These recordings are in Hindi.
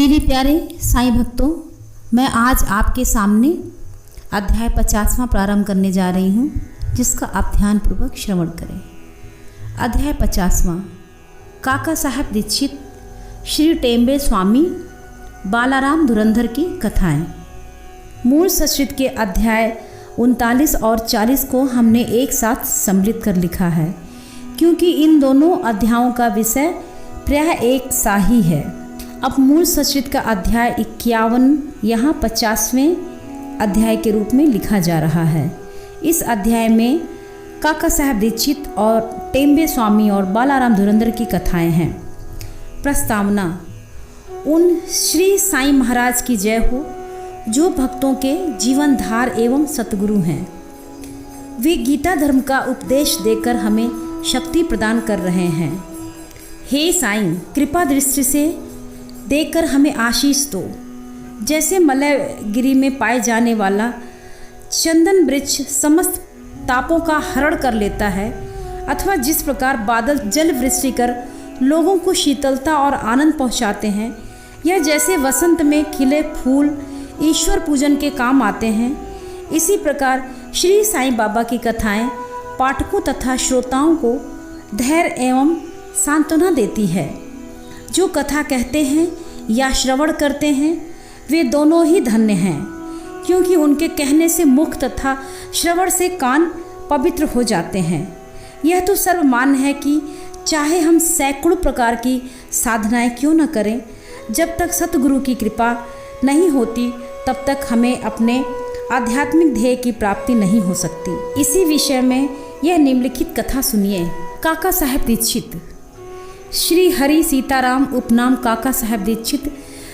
मेरे प्यारे साईं भक्तों, मैं आज आपके सामने अध्याय 50वां प्रारंभ करने जा रही हूँ, जिसका आप ध्यानपूर्वक श्रवण करें। अध्याय 50वां काका साहब दीक्षित श्री टेम्बे स्वामी बालाराम धुरंधर की कथाएं। मूल संस्कृत के अध्याय 39 और 40 को हमने एक साथ सम्मिलित कर लिखा है, क्योंकि इन दोनों अध्यायों का विषय प्रायः एक सा ही है। अब मूल संस्कृत का अध्याय 51 यहाँ 50वें अध्याय के रूप में लिखा जा रहा है। इस अध्याय में काका साहब दीक्षित और टेम्बे स्वामी और बालाराम धुरंधर की कथाएं हैं। प्रस्तावना। उन श्री साईं महाराज की जय हो, जो भक्तों के जीवन धार एवं सतगुरु हैं। वे गीता धर्म का उपदेश देकर हमें शक्ति प्रदान कर रहे हैं। हे साईं, कृपा दृष्टि से देकर हमें आशीष दो। जैसे मलयगिरी में पाए जाने वाला चंदन वृक्ष समस्त तापों का हरण कर लेता है, अथवा जिस प्रकार बादल जल वृष्टि कर लोगों को शीतलता और आनंद पहुंचाते हैं, या जैसे वसंत में खिले फूल ईश्वर पूजन के काम आते हैं, इसी प्रकार श्री साईं बाबा की कथाएं पाठकों तथा श्रोताओं को धैर्य एवं सांत्वना देती है। जो कथा कहते हैं या श्रवण करते हैं, वे दोनों ही धन्य हैं, क्योंकि उनके कहने से मुख तथा श्रवण से कान पवित्र हो जाते हैं। यह तो सर्वमान्य है कि चाहे हम सैकड़ों प्रकार की साधनाएं क्यों न करें, जब तक सतगुरु की कृपा नहीं होती तब तक हमें अपने आध्यात्मिक ध्येय की प्राप्ति नहीं हो सकती। इसी विषय में यह निम्नलिखित कथा सुनिए। काका साहब दीक्षित। श्री हरि सीताराम उपनाम काका साहब दीक्षित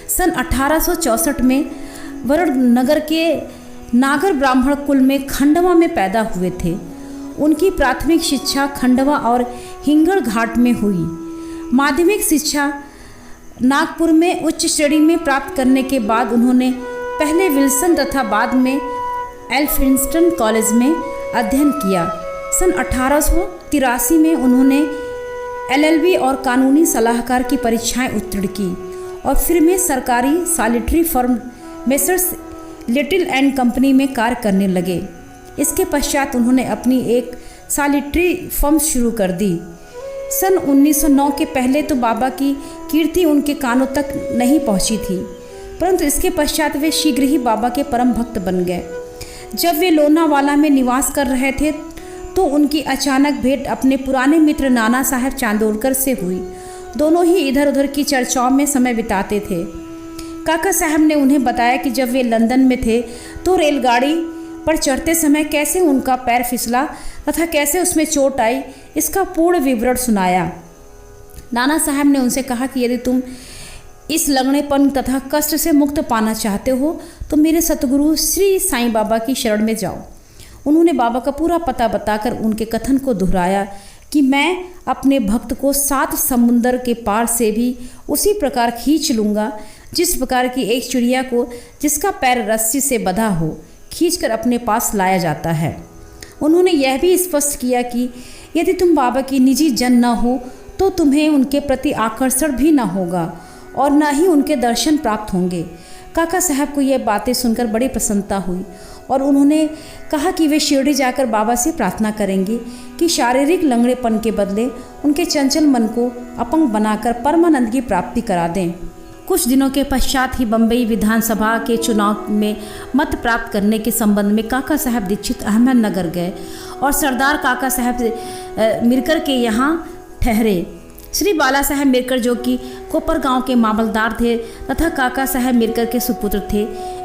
सन 1864 में वरुणनगर के नागर ब्राह्मण कुल में खंडवा में पैदा हुए थे। उनकी प्राथमिक शिक्षा खंडवा और हिंगड़ घाट में हुई। माध्यमिक शिक्षा नागपुर में उच्च श्रेणी में प्राप्त करने के बाद उन्होंने पहले विल्सन तथा बाद में एल्फिंस्टन कॉलेज में अध्ययन किया। सन 1883 में उन्होंने LLB और कानूनी सलाहकार की परीक्षाएं उत्तीर्ण की और फिर में सरकारी solitary firm messrs little and company में कार्य करने लगे। इसके पश्चात उन्होंने अपनी एक सॉलिटरी फर्म शुरू कर दी। सन 1909 के पहले तो बाबा की कीर्ति उनके कानों तक नहीं पहुंची थी, परंतु इसके पश्चात वे शीघ्र ही बाबा के परम भक्त बन गए। जब वे लोनावाला में निवास कर रहे थे तो उनकी अचानक भेंट अपने पुराने मित्र नाना साहब चांदोलकर से हुई। दोनों ही इधर उधर की चर्चाओं में समय बिताते थे। काका साहब ने उन्हें बताया कि जब वे लंदन में थे तो रेलगाड़ी पर चढ़ते समय कैसे उनका पैर फिसला तथा कैसे उसमें चोट आई, इसका पूर्ण विवरण सुनाया। नाना साहब ने उनसे कहा कि यदि तुम इस लगनेपन तथा कष्ट से मुक्त पाना चाहते हो तो मेरे सतगुरु श्री साईं बाबा की शरण में जाओ। उन्होंने बाबा का पूरा पता बताकर उनके कथन को दोहराया कि मैं अपने भक्त को 7 समुंदर के पार से भी उसी प्रकार खींच लूँगा जिस प्रकार की एक चिड़िया को जिसका पैर रस्सी से बंधा हो खींचकर अपने पास लाया जाता है। उन्होंने यह भी स्पष्ट किया कि यदि तुम बाबा की निजी जन न हो तो तुम्हें उनके प्रति आकर्षण भी न होगा और न ही उनके दर्शन प्राप्त होंगे। काका साहब को यह बातें सुनकर बड़ी प्रसन्नता हुई और उन्होंने कहा कि वे शिरडी जाकर बाबा से प्रार्थना करेंगे कि शारीरिक लंगड़ेपन के बदले उनके चंचल मन को अपंग बनाकर परमानंद की प्राप्ति करा दें। कुछ दिनों के पश्चात ही बम्बई विधानसभा के चुनाव में मत प्राप्त करने के संबंध में काका साहब दीक्षित अहमदनगर गए और सरदार काका साहब मिरकर के यहाँ ठहरे। श्री बाला साहब मिरकर, जो कि कोपर गांव के मामलदार थे तथा काका साहब मिरकर के सुपुत्र थे,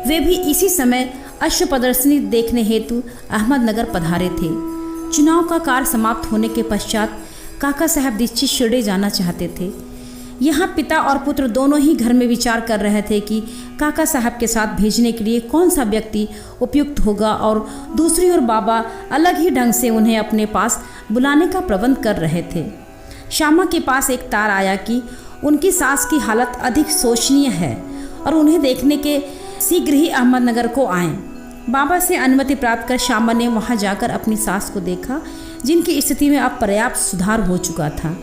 वे भी इसी समय अश्व प्रदर्शनी देखने हेतु अहमदनगर पधारे थे। चुनाव का कार्य समाप्त होने के पश्चात काका साहब दीक्षित शिरडी जाना चाहते थे। यहाँ पिता और पुत्र दोनों ही घर में विचार कर रहे थे कि काका साहब के साथ भेजने के लिए कौन सा व्यक्ति उपयुक्त होगा, और दूसरी ओर बाबा अलग ही ढंग से उन्हें अपने पास बुलाने का प्रबंध कर रहे थे। श्यामा के पास एक तार आया कि उनकी सास की हालत अधिक शोचनीय है और उन्हें देखने के शीघ्र ही अहमदनगर को आएं। बाबा से अनुमति प्राप्त कर श्यामा ने वहां जाकर अपनी सास को देखा, जिनकी स्थिति में अब पर्याप्त सुधार हो चुका था।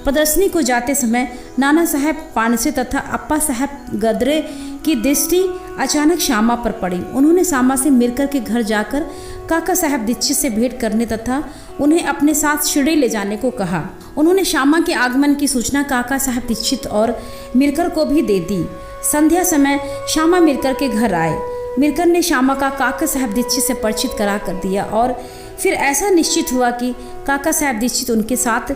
प्रदर्शनी को जाते समय नाना साहब पानसे तथा अप्पा साहब गदरे की दृष्टि अचानक श्यामा पर पड़ी। उन्होंने श्यामा से मिलकर के घर जाकर काका साहब दीक्षित से भेंट करने तथा उन्हें अपने साथ शिरडी ले जाने को कहा। उन्होंने श्यामा के आगमन की सूचना काका साहब दीक्षित और मिलकर को भी दे दी। संध्या समय श्यामा मिलकर के घर आए। मिलकर ने श्यामा का काका साहब दीक्षित से परिचित करा कर दिया और फिर ऐसा निश्चित हुआ कि काका साहब दीक्षित उनके साथ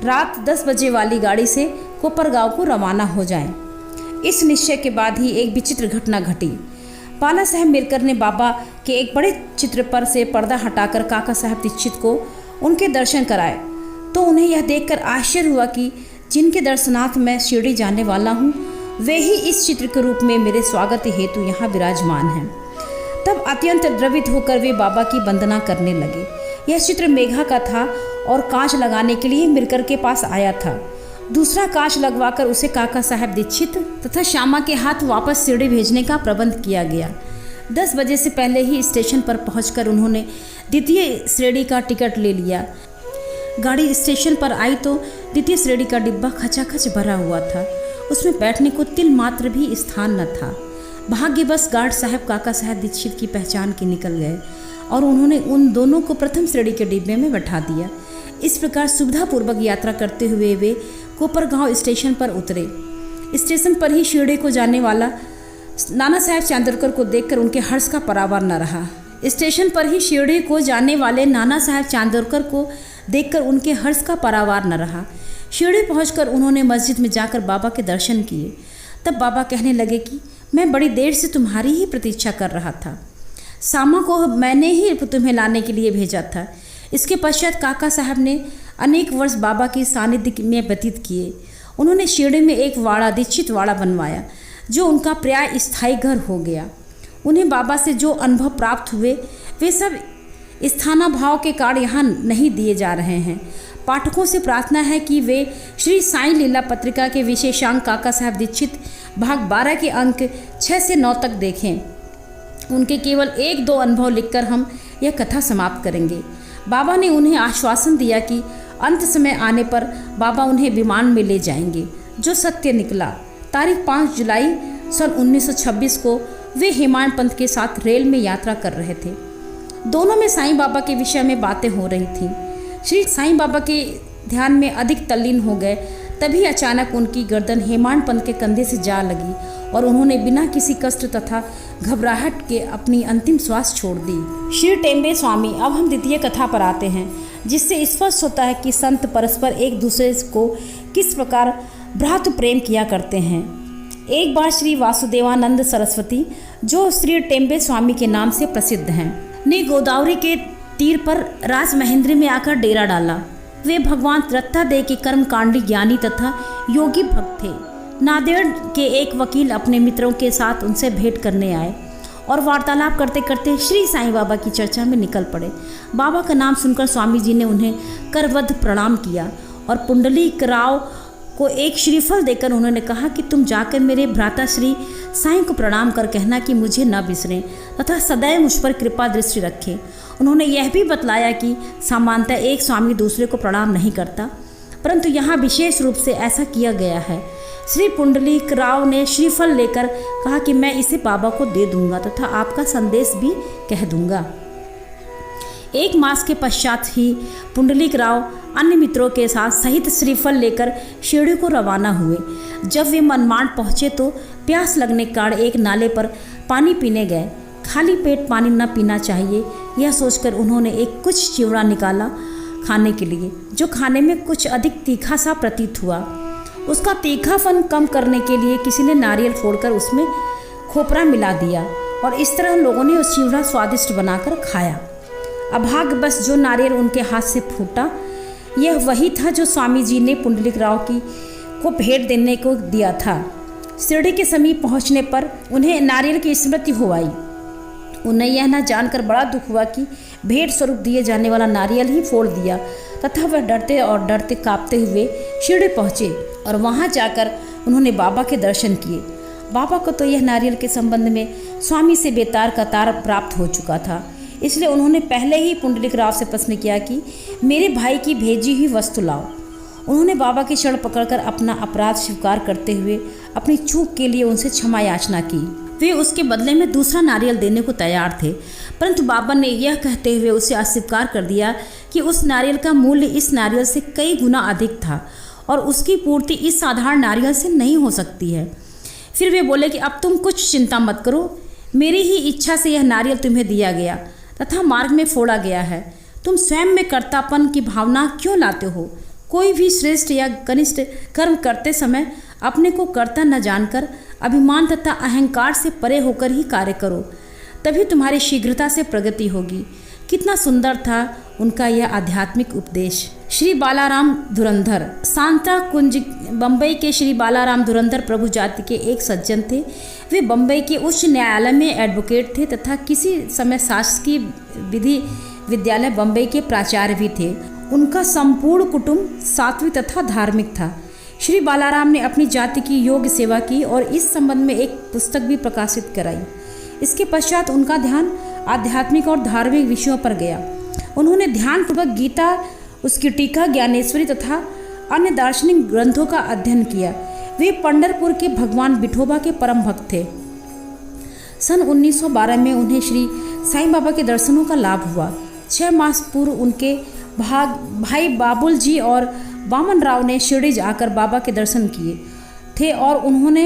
रात 10 बजे वाली गाड़ी से कोपरगांव को रवाना हो जाएं। इस निश्चय के बाद ही एक विचित्र घटना घटी। पाला साहब मिलकर ने बाबा के एक बड़े चित्र पर से पर्दा हटाकर काका साहब दीक्षित को उनके दर्शन कराए तो उन्हें यह देखकर आश्चर्य हुआ कि जिनके दर्शनार्थ मैं शिरडी जाने वाला हूँ वे ही इस चित्र के रूप में मेरे स्वागत हेतु यहाँ विराजमान हैं। तब अत्यंत द्रवित होकर वे बाबा की वंदना करने लगे। यह चित्र मेघा का था और कांच लगाने के लिए मिलकर के पास आया था। दूसरा कांच लगवाकर उसे काका साहब दीक्षित तथा श्यामा के हाथ वापस शिरडी भेजने का प्रबंध किया गया। 10 बजे से पहले ही स्टेशन पर पहुंचकर उन्होंने द्वितीय श्रेणी का टिकट ले लिया। गाड़ी स्टेशन पर आई तो द्वितीय श्रेणी का डिब्बा खचाखच भरा हुआ था। उसमें बैठने को तिल मात्र भी स्थान न था। भाग्यवश गार्ड साहब काका साहब दीक्षित की पहचान के निकल गए और उन्होंने उन दोनों को प्रथम श्रेणी के डिब्बे में बैठा दिया। इस प्रकार सुविधापूर्वक यात्रा करते हुए वे कोपरगांव स्टेशन पर उतरे। स्टेशन पर ही शिरडी को जाने वाला नाना साहब चांदोरकर को देखकर उनके हर्ष का परावार न रहा। स्टेशन पर ही शिरडी को जाने वाले नाना साहब चांदोरकर को देखकर उनके हर्ष का परावार न रहा। शिरडी पहुंचकर उन्होंने मस्जिद में जाकर बाबा के दर्शन किए। तब बाबा कहने लगे कि मैं बड़ी देर से तुम्हारी ही प्रतीक्षा कर रहा था। श्यामा को मैंने ही तुम्हें लाने के लिए भेजा था। इसके पश्चात काका साहब ने अनेक वर्ष बाबा के सानिध्य में व्यतीत किए। उन्होंने शिरडी में एक वाड़ा दीक्षित वाड़ा बनवाया जो उनका प्राय स्थायी घर हो गया। उन्हें बाबा से जो अनुभव प्राप्त हुए वे सब स्थानाभाव के कारण यहाँ नहीं दिए जा रहे हैं। पाठकों से प्रार्थना है कि वे श्री साईं लीला पत्रिका के विशेषांक काका साहब दीक्षित भाग 12 के अंक 6 से 9 तक देखें। उनके केवल 1-2 अनुभव लिखकर हम यह कथा समाप्त करेंगे। बाबा ने उन्हें आश्वासन दिया कि अंत समय आने पर बाबा उन्हें विमान में ले जाएंगे, जो सत्य निकला। तारीख 5 जुलाई सन 1926 को वे हेमाड पंथ के साथ रेल में यात्रा कर रहे थे। दोनों में साईं बाबा के विषय में बातें हो रही थीं। श्री साईं बाबा के ध्यान में अधिक तल्लीन हो गए। तभी अचानक उनकी गर्दन हेमाड पंथ के कंधे से जा लगी और उन्होंने बिना किसी कष्ट तथा घबराहट के अपनी अंतिम श्वास छोड़ दी। श्री टेम्बे स्वामी। अब हम द्वितीय कथा पर आते हैं, जिससे स्पष्ट होता है कि संत परस्पर एक दूसरे को किस प्रकार भ्रातृ प्रेम किया करते हैं। एक बार श्री वासुदेवानंद सरस्वती, जो श्री टेम्बे स्वामी के नाम से प्रसिद्ध हैं, ने गोदावरी के तीर पर राजमहेंद्री में आकर डेरा डाला। वे भगवान दत्तात्रेय के कर्मकांडी ज्ञानी तथा योगी भक्त थे। नांदेड़ के एक वकील अपने मित्रों के साथ उनसे भेंट करने आए और वार्तालाप करते करते श्री साईं बाबा की चर्चा में निकल पड़े। बाबा का नाम सुनकर स्वामी जी ने उन्हें करवद्ध प्रणाम किया और पुंडलीक राव को एक श्रीफल देकर उन्होंने कहा कि तुम जाकर मेरे भ्राता श्री साईं को प्रणाम कर कहना कि मुझे न बिसरें तथा सदैव मुझ पर कृपा दृष्टि रखें। उन्होंने यह भी बतलाया कि सामान्यतः एक स्वामी दूसरे को प्रणाम नहीं करता, परंतु यहाँ विशेष रूप से ऐसा किया गया है। श्री पुंडलीक राव ने श्रीफल लेकर कहा कि मैं इसे बाबा को दे दूंगा तथा आपका संदेश भी कह दूंगा। 1 मास के पश्चात ही पुंडलीक राव अन्य मित्रों के साथ सहित श्रीफल लेकर शिरडी को रवाना हुए। जब वे मनमाड पहुँचे तो प्यास लगने के कारण एक नाले पर पानी पीने गए। खाली पेट पानी न पीना चाहिए, यह सोचकर उन्होंने एक कुछ चिवड़ा निकाला खाने के लिए, जो खाने में कुछ अधिक तीखा सा प्रतीत हुआ। उसका तीखापन कम करने के लिए किसी ने नारियल फोड़कर उसमें खोपरा मिला दिया और इस तरह लोगों ने उस चिवड़ा स्वादिष्ट बनाकर खाया। अभाग्यवश जो नारियल उनके हाथ से फूटा, यह वही था जो स्वामी जी ने पुंडलीक राव को भेंट देने को दिया था। शिरडी के समीप पहुंचने पर उन्हें नारियल की स्मृति हो आई। उन्हें यह न जानकर बड़ा दुख हुआ कि भेंट स्वरूप दिए जाने वाला नारियल ही फोड़ दिया तथा वह डरते और डरते कांपते हुए शिरडी पहुँचे और वहाँ जाकर उन्होंने बाबा के दर्शन किए। बाबा को तो यह नारियल के संबंध में स्वामी से बेतार का तार प्राप्त हो चुका था, इसलिए उन्होंने पहले ही पुंडलीक राव से प्रश्न किया कि मेरे भाई की भेजी हुई वस्तु लाओ। उन्होंने बाबा की शरण पकड़कर अपना अपराध स्वीकार करते हुए अपनी चूक के लिए उनसे क्षमा याचना की। वे उसके बदले में दूसरा नारियल देने को तैयार थे, परंतु बाबा ने यह कहते हुए उसे अस्वीकार कर दिया कि उस नारियल का मूल्य इस नारियल से कई गुना अधिक था और उसकी पूर्ति इस साधारण नारियल से नहीं हो सकती है। फिर वे बोले कि अब तुम कुछ चिंता मत करो, मेरी ही इच्छा से यह नारियल तुम्हें दिया गया तथा मार्ग में फोड़ा गया है। तुम स्वयं में कर्तापन की भावना क्यों लाते हो? कोई भी श्रेष्ठ या कनिष्ठ कर्म करते समय अपने को कर्ता न जानकर अभिमान तथा अहंकार से परे होकर ही कार्य करो, तभी तुम्हारी शीघ्रता से प्रगति होगी। कितना सुंदर था उनका यह आध्यात्मिक उपदेश। श्री बालाराम धुरंधर सांता कुंज बम्बई के श्री बालाराम धुरंधर प्रभु जाति के एक सज्जन थे। वे बम्बई के उच्च न्यायालय में एडवोकेट थे तथा किसी समय शासकीय विधि विद्यालय बम्बई के प्राचार्य भी थे। उनका संपूर्ण कुटुंब सात्विक तथा धार्मिक था। श्री बालाराम ने अपनी जाति की योग्य सेवा की और इस संबंध में एक पुस्तक भी प्रकाशित कराई। इसके पश्चात उनका ध्यान आध्यात्मिक और धार्मिक विषयों पर गया। उन्होंने ध्यानपूर्वक गीता, उसकी टीका, ज्ञानेश्वरी तथा अन्य दार्शनिक ग्रंथों का अध्ययन किया। वे पंढरपुर के भगवान विठोबा के परम भक्त थे। सन 1912 में उन्हें श्री साईं बाबा के दर्शनों का लाभ हुआ। 6 मास पूर्व उनके भाई बाबुल जी और वामन राव ने शिरडी जाकर बाबा के दर्शन किए थे और उन्होंने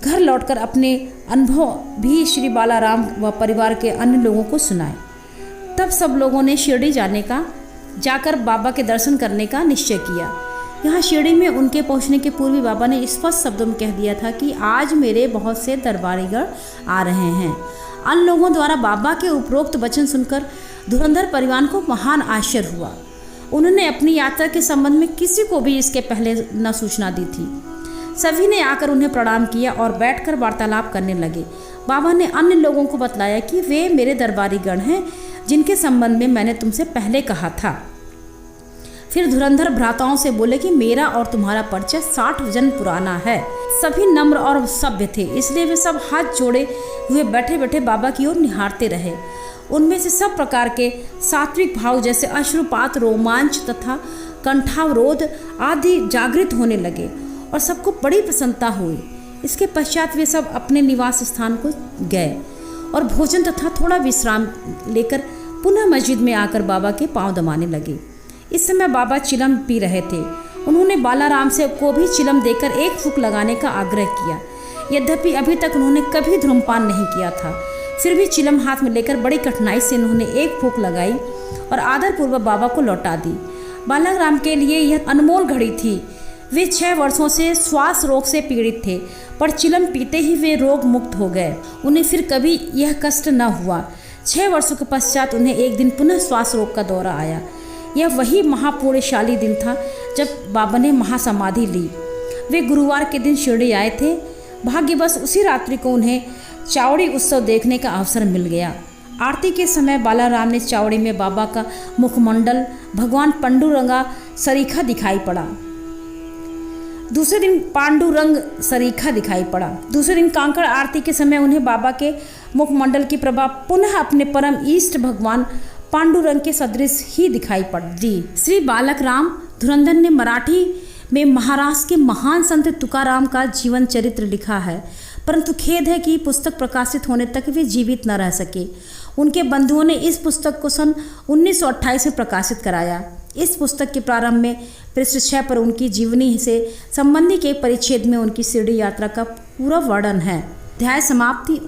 घर लौटकर अपने अनुभव भी श्री बालाराम व परिवार के अन्य लोगों को सुनाए। तब सब लोगों ने शिरडी जाकर बाबा के दर्शन करने का निश्चय किया। यहाँ शिरडी में उनके पहुँचने के पूर्व बाबा ने स्पष्ट शब्दों में कह दिया था कि आज मेरे बहुत से दरबारीगण आ रहे हैं। अन्य लोगों द्वारा बाबा के उपरोक्त वचन सुनकर धुरंधर परिवार को महान आश्चर्य हुआ। उन्होंने अपनी यात्रा के संबंध में किसी को भी इसके पहले न सूचना दी थी। सभी ने आकर उन्हें प्रणाम किया और बैठकर वार्तालाप करने लगे। बाबा ने अन्य लोगों को बतलाया कि वे मेरे दरबारी गण हैं जिनके संबंध में मैंने तुमसे पहले कहा था। फिर धुरंधर भ्राताओं से बोले कि मेरा और तुम्हारा परिचय 60 जन पुराना है। सभी नम्र और सभ्य थे, इसलिए वे सब हाथ जोड़े हुए बैठे बैठे बाबा की ओर निहारते रहे। उनमें से सब प्रकार के सात्विक भाव जैसे अश्रुपात, रोमांच तथा कंठावरोध आदि जागृत होने लगे और सबको बड़ी प्रसन्नता हुई। इसके पश्चात वे सब अपने निवास स्थान को गए और भोजन तथा थोड़ा विश्राम लेकर पुनः मस्जिद में आकर बाबा के पांव दबाने लगे। इस समय बाबा चिलम पी रहे थे। उन्होंने बालाराम से को भी चिलम देकर एक फूंक लगाने का आग्रह किया। यद्यपि अभी तक उन्होंने कभी धूम्रपान नहीं किया था, फिर भी चिलम हाथ में लेकर बड़ी कठिनाई से उन्होंने एक फूंक लगाई और आदरपूर्वक बाबा को लौटा दी। बालाराम के लिए यह अनमोल घड़ी थी। वे 6 वर्षों से श्वास रोग से पीड़ित थे, पर चिलम पीते ही वे रोग मुक्त हो गए। उन्हें फिर कभी यह कष्ट न हुआ। 6 वर्षों के पश्चात उन्हें एक दिन पुनः श्वास रोग का दौरा आया। यह वही महापुण्यशाली दिन था जब बाबा ने महासमाधि ली। वे गुरुवार के दिन शिरडी आए थे। भाग्यवश उसी रात्रि को उन्हें चावड़ी उत्सव देखने का अवसर मिल गया। आरती के समय बालाराम ने चावड़ी में बाबा का मुखमंडल भगवान पांडुरंगा सरीखा दिखाई पड़ा। दूसरे दिन दूसरे दिन कांकड़ आरती के समय उन्हें बाबा के मुखमंडल की प्रभा पुनः अपने परम इष्ट भगवान पांडुरंग के सदृश ही दिखाई पड़ी। श्री बालक राम धुरंधर ने मराठी में महाराष्ट्र के महान संत तुकाराम का जीवन चरित्र लिखा है, परंतु खेद है कि पुस्तक प्रकाशित होने तक वे जीवित न रह सके। उनके बंधुओं ने इस पुस्तक को सन 1928 में प्रकाशित कराया। इस पुस्तक के प्रारंभ में पृष्ठ 6 पर उनकी जीवनी से संबंधी के परिच्छेद में उनकी शिरडी यात्रा का पूरा वर्णन है। अध्याय समाप्ति।